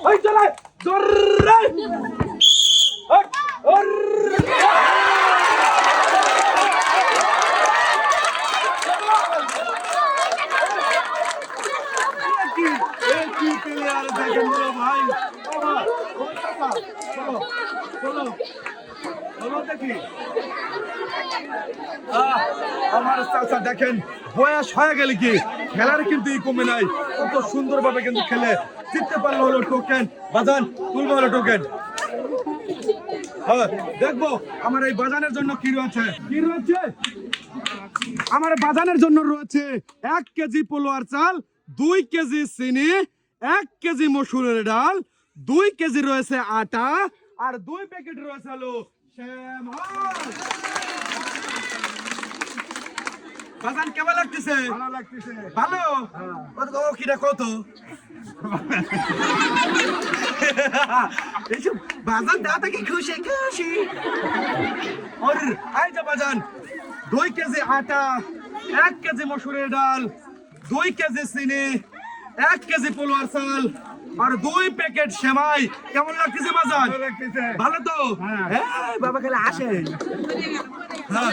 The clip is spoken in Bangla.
ওই চলে জোরে ভাই আমার চাচা দেখেন বয়স হয়ে গেলে কি খেলার কিন্তু কমে নাই, কত সুন্দর ভাবে কিন্তু খেলে জিততে পারলো হলো টোকেন বাজান তুলবে হলো টোকেন। হ্যাঁ দেখবো আমার এই বাজানের জন্য কি রয়েছে আমার বাজানের জন্য রয়েছে 1 কেজি পোলোয়ার চাল, 2 কেজি চিনি, 1 কেজি মসুরের ডাল, 2 কেজি রয়েছে আটা আর 2 প্যাকেট রয়েছে হলো বাজান কেমন লাগতেছে? ভালো লাগতেছে। ভালো? ও কিটা কত? এইসব বাজান দাদা কি খুশি খুশি। আর এই যে বাজান 2 কেজি আটা, 1 কেজি মসুরের ডাল, 2 কেজি চিনি, 1 কেজি পোলোয়ার চাল আর 2 প্যাকেট সেমাই। কেমন লাগতেছে বাজান? ভালো তো? হ্যাঁ বাবা খেলে আসে। হ্যাঁ